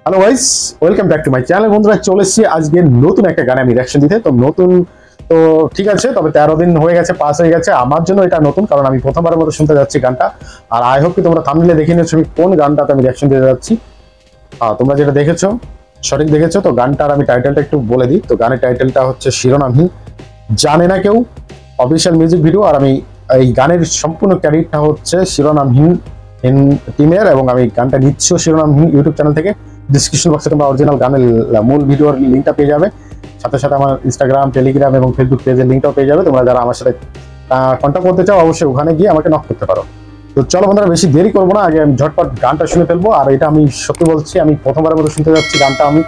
Hello guys, welcome back to my channel. বন্ধুরা, চলে এসেছি আজকে নতুন একটা গানে আমি রিঅ্যাকশন দিতে। তো নতুন তো ঠিক আছে, তবে 13 দিন হয়ে গেছে, পাস হয়ে গেছে। আমার জন্য এটা নতুন, কারণ আমি প্রথমবারের মতো শুনতে যাচ্ছি গানটা। আর আই হোপ কি তোমরা থাম্বনেলে দেখে নিয়েছো আমি কোন গানটাতে আমি রিঅ্যাকশন দিতে যাচ্ছি। তোমরা যেটা দেখেছো সঠিক দেখেছো। তো গানটার আমি টাইটেলটা একটু বলে দিই। তো গানের টাইটেলটা হচ্ছে শিরোনামহীন, জানে না কেউ, অফিসিয়াল মিউজিক ভিডিও। আর আমি এই গানের সম্পূর্ণ ক্যারিয়ারটা হচ্ছে শিরোনামহীন টিমের, এবং আমি গানটা নিচ্ছিও শিরোনামহীন ইউটিউব চ্যানেল থেকে। ডিসক্রিপশন বক্সে তোমরা অরিজিনাল গানের মূল ভিডিওর লিঙ্কটা পেয়ে যাবে, সাথে সাথে আমার ইনস্টাগ্রাম, টেলিগ্রাম এবং ফেসবুক পেজের লিঙ্কটাও পেয়ে যাবে। তোমরা যারা আমার সাথে কন্ট্যাক্ট করতে চাও অবশ্যই ওখানে গিয়ে আমাকে নক করতে পারো। তো চলো বন্ধুরা, বেশি দেরি করবো না, আগে আমি ঝটপট গানটা শুনে ফেলবো। আর এটা আমি সত্যি বলছি, আমি প্রথমবারের মতো শুনতে যাচ্ছি গানটা। আমি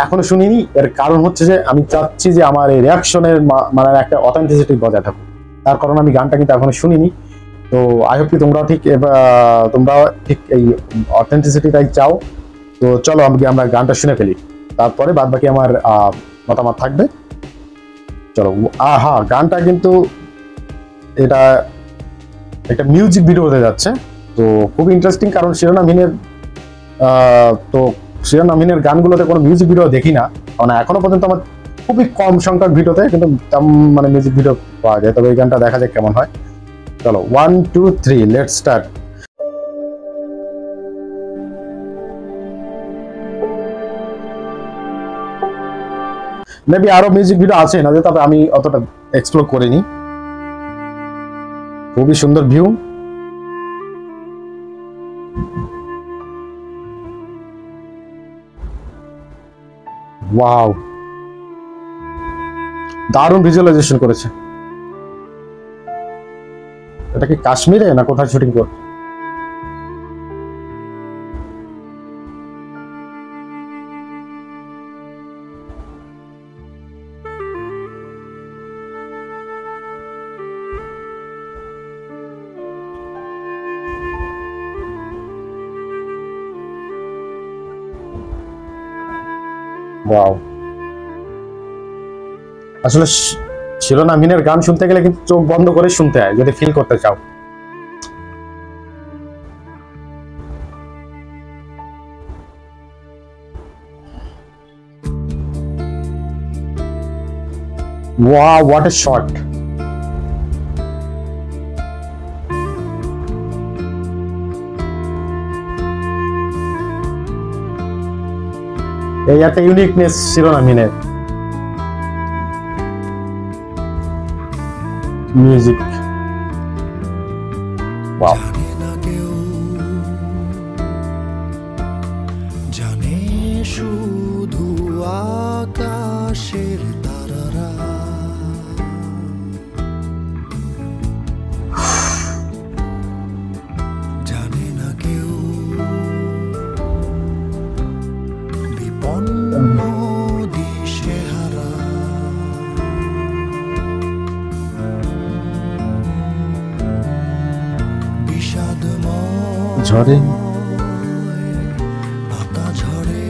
এখনো শুনিনি। এর কারণ হচ্ছে যে আমি চাচ্ছি যে আমার এই রিয়াকশনের মানে একটা অথেন্টিসিটি বজায় থাকুক, তার কারণ আমি গানটা কিন্তু এখনো শুনিনি। তো আই হোপ কি তোমরাও ঠিক এই অথেন্টিসিটিটাই চাও। তো চলো আমরা গানটা শুনে ফেলি, তারপরে বাদ বাকি আমার মতামত থাকবে। চলো। হ্যাঁ, গানটা কিন্তু এটা একটা মিউজিক ভিডিও হতে যাচ্ছে। তো খুব ইন্টারেস্টিং, কারণ শিরোনামহীনের গানগুলোতে কোনো মিউজিক ভিডিও দেখি না। মানে এখনো পর্যন্ত আমার খুবই কম সংখ্যক ভিডিওতে কিন্তু মানে মিউজিক ভিডিও পাওয়া যায়। তবে এই গানটা দেখা যাক কেমন হয়। চলো, 1 2 3 লেটস স্টার্ট। মেবি আরো মিউজিক ভিডিও আছে না, তবে আমি অতটা এক্সপ্লোর করিনি। খুবই সুন্দর ভিউ। ওয়াও, দারুণ ভিজুয়ালাইজেশন করেছে। এটা কি কাশ্মীরে না কোথায় শুটিং করে? ওয়াও, আসলে শিরোনামহীনের গান শুনতে গেলে কিন্তু চোখ বন্ধ করে শুনতে হয় যদি ফিল করতে চাও। Wow, what a shot! এই একটা ইউনিকনেস শিরোনামহীনের মিউজিক। ওয়াও, জানে শুধু আকাশের তারারা, জানে না কেউ বিপন্ন দিশেহারা, বিষাদময় ঝরে পাতা ঝরে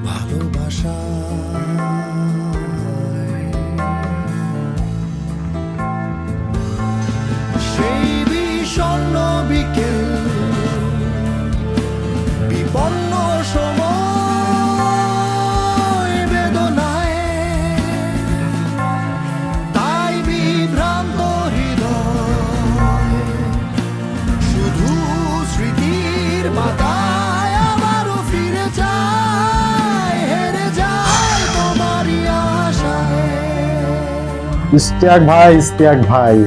ভালোবাসা, সেই বিষণ্ণ বিকেল বিপন্ন সময় বেদনায়, তাই বিভ্রান্ত হৃদয় শুধু স্মৃতির পাতায় আবারও ফিরে যায়, হেরে যায় তোমারই আশায়। ইশতিয়াক ভাই, ইশতিয়াক ভাই।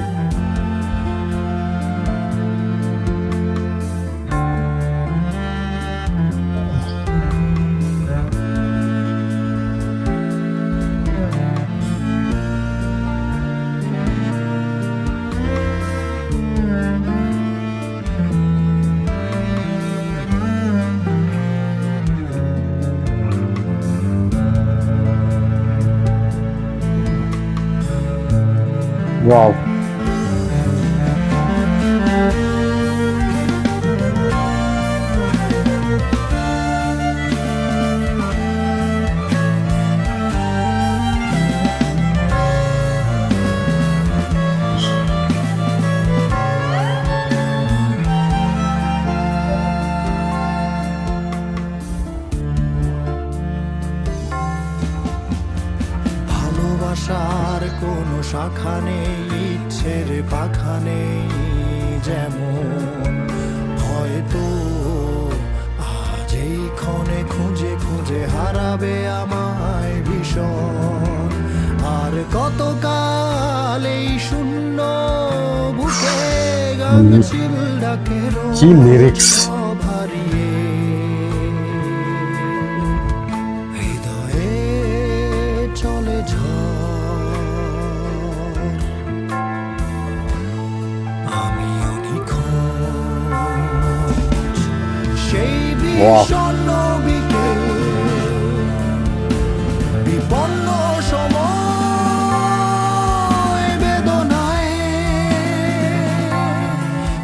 ওয়াও, কোনো শাখা নেই, ইচ্ছের পাখা নেই, যেমন হয়তো আজ এই ক্ষণে খুঁজে খুঁজে হারাবে আমায় ভীষণ। আর কতকাল এই শূন্য বুকে গানশীল ডাকে কি লিরিক্স! সব হারিয়ে হৃদয়ে চলে ঝড়। আমি অনিখোঁজ সেই বিষণ্ণ বিকেল, বিপন্ন সময় বেদনায়,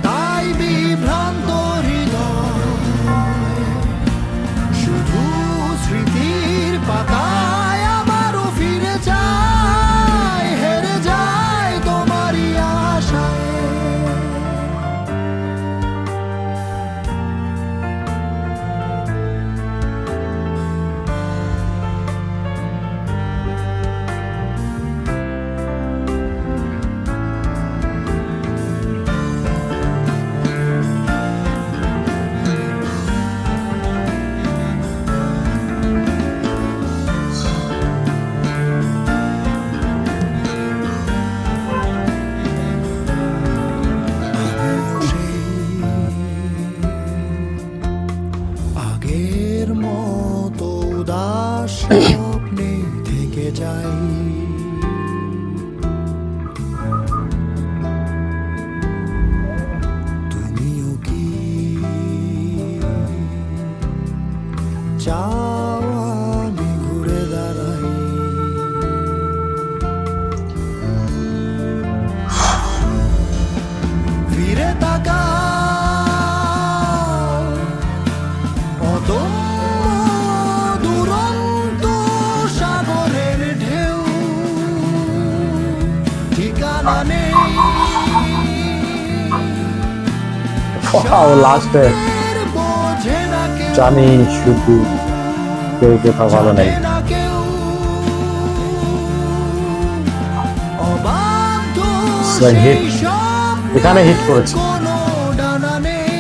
তাই বিভ্রান্ত হৃদয় শুধু স্মৃতির পাতায় আবারও ফিরে যায়, হেরে যায় তোমারই আশায়। আগের মতো উদাস স্বপ্নে থেকে যাই, তুমিও কি চাও আমি ঘুরে দাঁড়াই? ফিরে তাকা দুরন্ত সাগরের ঢেউ, ঠিকানা নেই লাস্টে বোঝে না কেউ, জানি শুধু কেউ কোথাও ভালো নেই। জানে না কেউ, অবাধ্য Like hit. সেই স্বপ্নের এখানে হিট করেছে। কোনো ডানা নেই,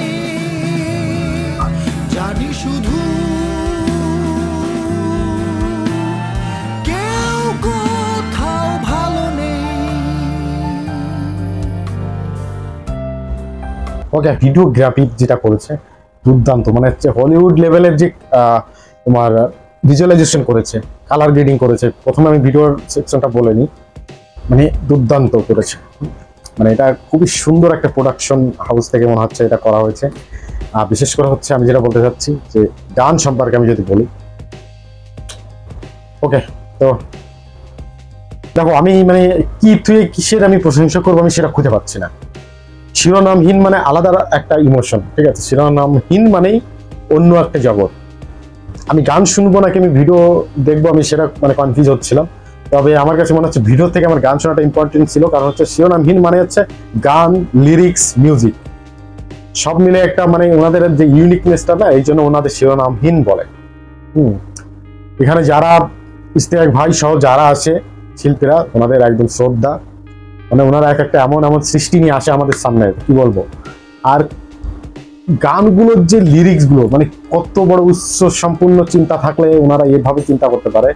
জানি শুধু কেউ কোথাও ভালো নেই। ওকে, ভিডিওগ্রাফি যেটা করেছে দুর্দান্ত, মানে হচ্ছে হলিউড লেভেলের যে তোমার ভিজুয়ালাইজেশন করেছে, কালার গ্রেডিং করেছে। প্রথমে আমি ভিডিওর সেকশনটা বলে নিই, মানে দুর্দান্ত করেছে। মানে এটা খুবই সুন্দর একটা প্রোডাকশন হাউস থেকে মনে হচ্ছে এটা করা হয়েছে। বিশেষ করে হচ্ছে আমি যেটা বলতে চাচ্ছি যে গান সম্পর্কে আমি যদি বলি, ওকে, তো দেখো আমি মানে কি তুই কিসের আমি প্রশংসা করবো আমি সেটা খুঁজে পাচ্ছি না। শিরোনামহীন মানে আলাদা একটা ইমোশন, ঠিক আছে? শিরোনামহীন মানেই অন্য একটা জগৎ। আমি গান শুনবো নাকি আমি ভিডিও দেখবো, আমি সেটা মানে কনফিউজ হচ্ছিলাম। তবে আমার কাছে মনে হচ্ছে ভিডিও থেকে আমার গান শোনাটা ইম্পর্টেন্ট ছিল, কারণ হচ্ছে শিরোনামহীন মানে হচ্ছে গান, লিরিক্স, মিউজিক সব মিলে একটা মানে ওনাদের যে ইউনিকনেসটা না, এই জন্য ওনাদের শিরোনামহীন বলে। এখানে যারা ইস্তেক ভাই সহ যারা আছে শিল্পীরা, ওনাদের একদম শ্রদ্ধা। মানে ওনারা এক একটা এমন এমন সৃষ্টি নিয়ে আসে আমাদের সামনে, কি বলবো। আর গানগুলোর যে লিরিক্স গুলো, মানে কত বড় উৎস সম্পূর্ণ চিন্তা থাকলে ওনারা এভাবে চিন্তা করতে পারে।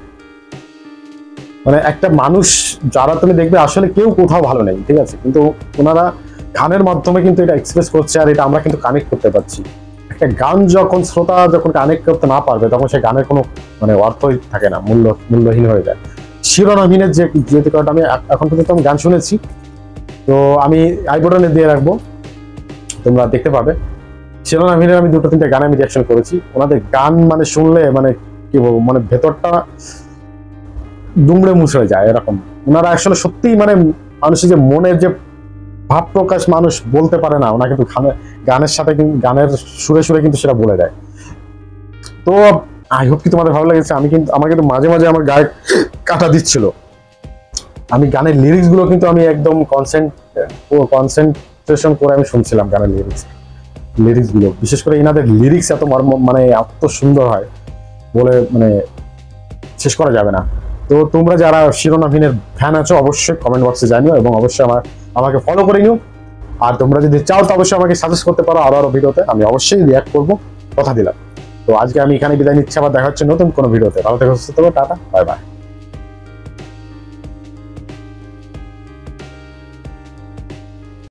মানে একটা মানুষ যারা তুমি দেখবে আসলে কেউ কোথাও ভালো নেই, ঠিক আছে, কিন্তু ওনারা গানের মাধ্যমে কিন্তু এটা এক্সপ্রেস করছে, আর এটা আমরা কিন্তু কানেক্ট করতে পারছি। একটা গান যখন শ্রোতা যখন কানেক্ট করতে না পারবে, তখন সেই গানের কোনো মানে অর্থই থাকে না, মূল্যহীন হয়ে যায়। শিরোনামহীনের যে যেহেতু কারণটা আমি এখন পর্যন্ত আমি গান শুনেছি, তো আমি আই বাটনে দিয়ে রাখবো, তোমরা দেখতে পাবে। শিরোনামহীনের আমি 2-3টা গান আমি রিঅ্যাকশন করেছি। ওনাদের গান মানে শুনলে মানে কি বলবো, মানে ভেতরটা দুমড়ে মুছড়ে যায় এরকম। ওনারা আসলে সত্যিই মানে মানুষের যে মনের যে ভাব প্রকাশ মানুষ বলতে পারে না, ওনা কিন্তু গানের সাথে কিন্তু গানের সুরে সুরে কিন্তু সেটা বলে দেয়। তো আই হোপ কি তোমাদের ভালো লেগেছে। আমার কিন্তু মাঝে মাঝে আমার গায়ে কাটা দিচ্ছিল। আমি গানের লিরিক্স গুলো কিন্তু আমি একদম কনসেন্ট্রেশন করে আমি শুনছিলাম গানের লিরিক্স গুলো। বিশেষ করে এনাদের লিরিক্স এত মানে এত সুন্দর হয় বলে মানে শেষ করা যাবে না। তো তোমরা যারা শিরোনামহীনের ফ্যান আছো অবশ্যই কমেন্ট বক্সে জানিও এবং অবশ্যই আমাকে ফলো করে নিও। আর তোমরা যদি চাও তো অবশ্যই আমাকে সাজেস্ট করতে পারো আরো ভিডিওতে, আমি অবশ্যই রিয়াক্ট করবো, কথা দিলাম। তো আজকে আমি এখানে বিদায় নিচ্ছি, আবার দেখা হচ্ছে নতুন কোনো ভিডিওতে। ভালো থেকো, সুস্থ থেকো, টাটা, বাই বাই।